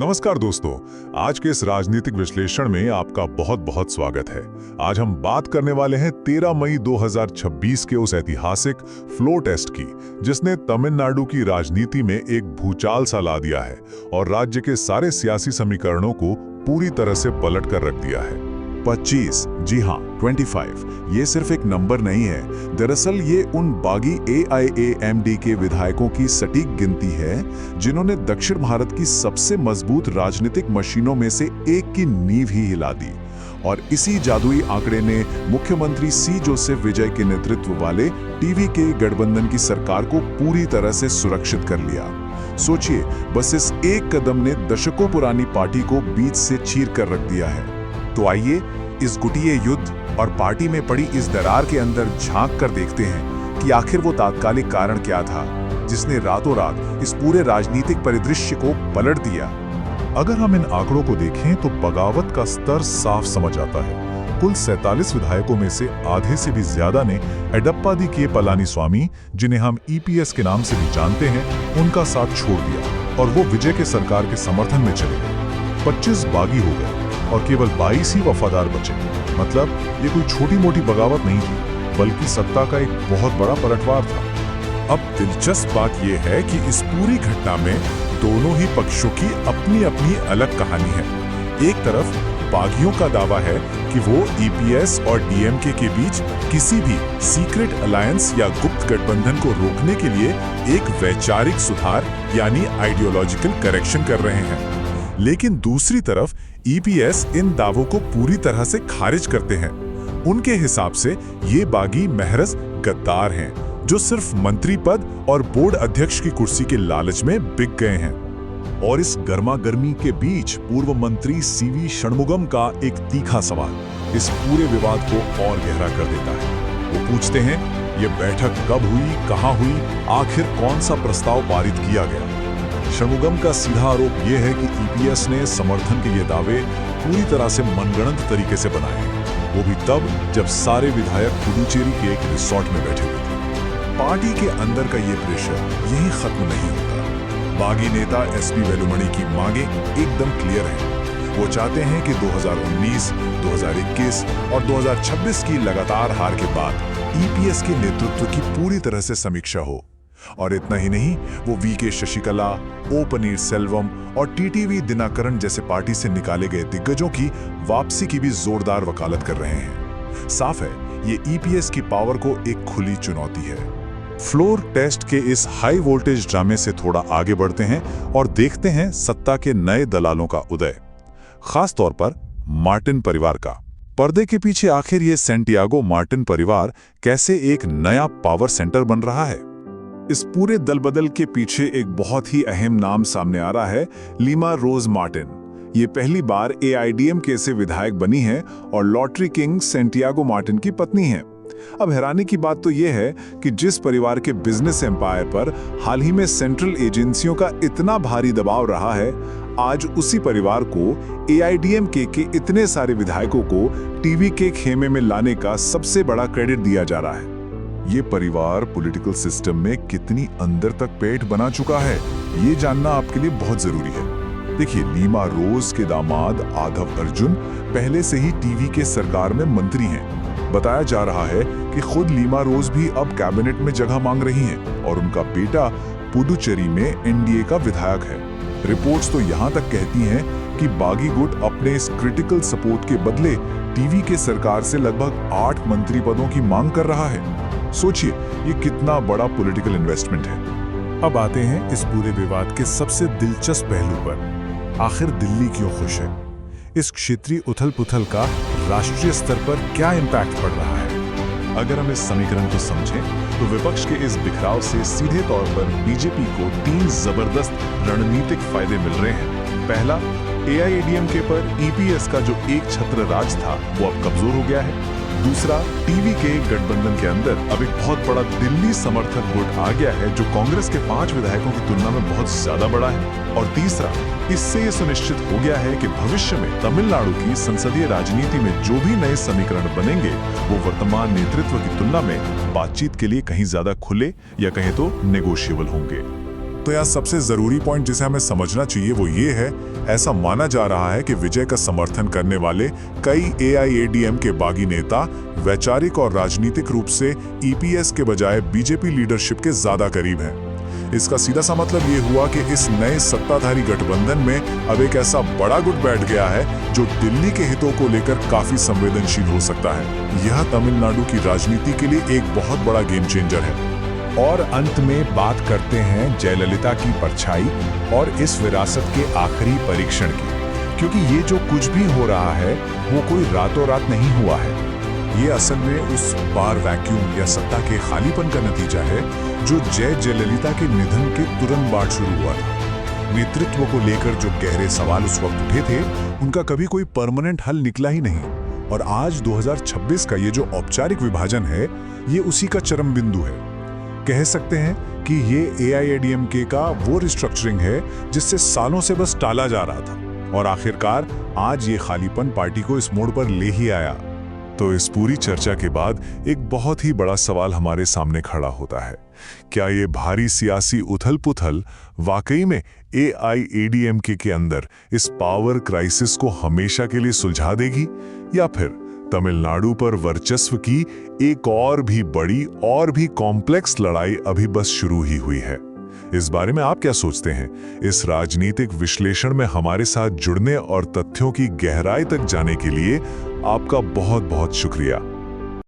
नमस्कार दोस्तों, आज के इस राजनीतिक विश्लेषण में आपका बहुत बहुत स्वागत है। आज हम बात करने वाले हैं 13 मई 2026 के उस ऐतिहासिक फ्लोर टेस्ट की, जिसने तमिलनाडु की राजनीति में एक भूचाल सा ला दिया है और राज्य के सारे सियासी समीकरणों को पूरी तरह से पलट कर रख दिया है। 25, जी हाँ 25, ये सिर्फ एक नंबर नहीं है। दरअसल ये उन बागी AIAMDK विधायकों की सटीक गिनती है जिन्होंने दक्षिण भारत की सबसे मजबूत राजनीतिक मशीनों में से एक की नींव ही हिला दी। और इसी जादुई आंकड़े ने मुख्यमंत्री C. जोसेफ विजय के नेतृत्व वाले TVK गठबंधन की सरकार को पूरी तरह से सुरक्षित कर लिया। सोचिए, बस इस एक कदम ने दशकों पुरानी पार्टी को बीच से चीर कर रख दिया है। तो आइए इस गुटिये युद्ध और पार्टी में पड़ी इस दरार के अंदर झांक कर देखते हैं कि आखिर वो तात्कालिक कारण क्या था जिसने रातों रात इस पूरे राजनीतिक परिदृश्य को पलट दिया। अगर हम इन आंकड़ों को देखें तो बगावत का स्तर साफ समझ आता है। कुल 47 विधायकों में से आधे से भी ज्यादा ने एडप्पादी के पलानीस्वामी, जिन्हें हम EPS के नाम से भी जानते हैं, उनका साथ छोड़ दिया और वो विजय के सरकार के समर्थन में चले गए। 25 बागी हो गए और केवल 22 ही वफादार बचे। मतलब ये कोई छोटी मोटी बगावत नहीं थी, बल्कि सत्ता का एक बहुत बड़ा पलटवार था। अब दिलचस्प बात यह है कि इस पूरी घटना में दोनों ही पक्षों की अपनी अपनी अलग कहानी है। एक तरफ बागियों का दावा है कि वो EPS और DMK के बीच किसी भी सीक्रेट अलायंस या गुप्त गठबंधन को रोकने के लिए एक वैचारिक सुधार यानी आइडियोलॉजिकल करेक्शन कर रहे हैं। लेकिन दूसरी तरफ EPS इन दावों को पूरी तरह से खारिज करते हैं। उनके हिसाब से ये बागी महज गद्दार हैं, जो सिर्फ मंत्री पद और बोर्ड अध्यक्ष की कुर्सी के लालच में बिक गए हैं। और इस गर्मागर्मी के बीच पूर्व मंत्री CV षणमुगम का एक तीखा सवाल इस पूरे विवाद को और गहरा कर देता है। वो पूछते हैं, ये बैठक कब हुई, कहां हुई, आखिर कौन सा प्रस्ताव पारित किया गया। षणमुगम का सीधा आरोप यह है कि EPS ने समर्थन के ये दावे पूरी तरह से मनगढ़ंत तरीके से बनाए हैं, वो भी तब जब सारे विधायक पुडुचेरी के एक रिसोर्ट में बैठे हुए थे। पार्टी के अंदर का ये प्रेशर यही खत्म नहीं होता। बागी नेता SP वेलुमणि की मांगे एकदम क्लियर हैं। वो चाहते हैं कि 2019, 2021 और 2026 की लगातार हार के बाद EPS के नेतृत्व की पूरी तरह से समीक्षा हो। और इतना ही नहीं, वो VK शशिकला, O पनीरसेल्वम और TTV दिनाकरण जैसे पार्टी से निकाले गए दिग्गजों की वापसी की भी जोरदार वकालत कर रहे हैं। साफ है, ये EPS की पावर को एक खुली चुनौती है। फ्लोर टेस्ट के इस हाई वोल्टेज ड्रामे से थोड़ा आगे बढ़ते हैं और देखते हैं सत्ता के नए दलालों का उदय, खास तौर पर मार्टिन परिवार का। पर्दे के पीछे आखिर ये सैंटियागो मार्टिन परिवार कैसे एक नया पावर सेंटर बन रहा है। इस पूरे दलबदल के पीछे एक बहुत ही अहम नाम सामने आ रहा है, लीमा रोज मार्टिन। ये पहली बार AIADMK से विधायक बनी है और लॉटरी किंग सैंटियागो मार्टिन की पत्नी है। अब हैरानी की बात तो यह है कि जिस परिवार के बिजनेस एम्पायर पर हाल ही में सेंट्रल एजेंसियों का इतना भारी दबाव रहा है, आज उसी परिवार को AIADMK के इतने सारे विधायकों को TV के खेमे में लाने का सबसे बड़ा क्रेडिट दिया जा रहा है। ये परिवार पॉलिटिकल सिस्टम में कितनी अंदर तक पेट बना चुका है, ये जानना आपके लिए बहुत जरूरी है। देखिए, लीमा रोज के दामाद आधव अर्जुन पहले से ही TV के सरकार में मंत्री हैं। बताया जा रहा है कि खुद लीमा रोज भी अब कैबिनेट में जगह मांग रही हैं और उनका बेटा पुडुचेरी में NDA का विधायक है। रिपोर्ट्स तो यहाँ तक कहती हैं कि बागी गुट अपने इस क्रिटिकल सपोर्ट के बदले TV के सरकार से लगभग 8 मंत्री पदों की मांग कर रहा है। सोचिए, ये कितना बड़ा पॉलिटिकल इन्वेस्टमेंट है। अब आते हैं इस पूरे विवाद के सबसे दिलचस्प पहलू पर। आखिर दिल्ली क्यों खुश है? इस क्षेत्रीय उथल-पुथल का राष्ट्रीय स्तर पर क्या इम्पैक्ट पड़ रहा है? अगर हम इस समीकरण को समझें तो विपक्ष के इस बिखराव से सीधे तौर पर BJP को 3 जबरदस्त रणनीतिक फायदे मिल रहे हैं। पहला, AIADMK पर EPS का जो एक छत्र राज था वो अब कमजोर हो गया है। दूसरा, TVK गठबंधन के अंदर अब एक बहुत बड़ा दिल्ली समर्थक गुट आ गया है जो कांग्रेस के 5 विधायकों की तुलना में बहुत ज्यादा बड़ा है। और तीसरा, इससे ये सुनिश्चित हो गया है कि भविष्य में तमिलनाडु की संसदीय राजनीति में जो भी नए समीकरण बनेंगे वो वर्तमान नेतृत्व की तुलना में बातचीत के लिए कहीं ज्यादा खुले या कहें तो नेगोशिएबल होंगे। तो यहाँ सबसे जरूरी पॉइंट जिसे हमें समझना चाहिए वो ये है, ऐसा माना जा रहा है कि विजय का समर्थन करने वाले कई AIADM के बागी नेता वैचारिक और राजनीतिक रूप से EPS के बजाय बीजेपी लीडरशिप के ज्यादा करीब हैं। इसका सीधा सा मतलब ये हुआ कि इस नए सत्ताधारी गठबंधन में अब एक ऐसा बड़ा गुट बैठ गया है जो दिल्ली के हितों को लेकर काफी संवेदनशील हो सकता है। यह तमिलनाडु की राजनीति के लिए एक बहुत बड़ा गेम चेंजर है। और अंत में बात करते हैं जयललिता की परछाई और इस विरासत के आखिरी परीक्षण की, क्योंकि ये जो कुछ भी हो रहा है वो कोई रातों रात नहीं हुआ है। ये असल में उस पावर वैक्यूम या सत्ता के खालीपन का नतीजा है जो जयललिता के निधन के तुरंत बाद शुरू हुआ था। नेतृत्व को लेकर जो गहरे सवाल उस वक्त उठे थे, उनका कभी कोई परमानेंट हल निकला ही नहीं। और आज 2026 का ये जो औपचारिक विभाजन है, ये उसी का चरम बिंदु है। कह सकते हैं कि ये AIADMK का वो रिस्ट्रक्चरिंग है जिससे सालों से बस टाला जा रहा था, और आखिरकार आज ये खालीपन पार्टी को इस मोड़ पर ले ही आया। तो इस पूरी चर्चा के बाद एक बहुत ही बड़ा सवाल हमारे सामने खड़ा होता है, क्या ये भारी सियासी उथल-पुथल वाकई में AIADMK के अंदर इस पावर क्राइसिस को हमेशा के लिए सुलझा देगी, या फिर तमिलनाडु पर वर्चस्व की एक और भी बड़ी और भी कॉम्प्लेक्स लड़ाई अभी बस शुरू ही हुई है? इस बारे में आप क्या सोचते हैं? इस राजनीतिक विश्लेषण में हमारे साथ जुड़ने और तथ्यों की गहराई तक जाने के लिए आपका बहुत बहुत शुक्रिया।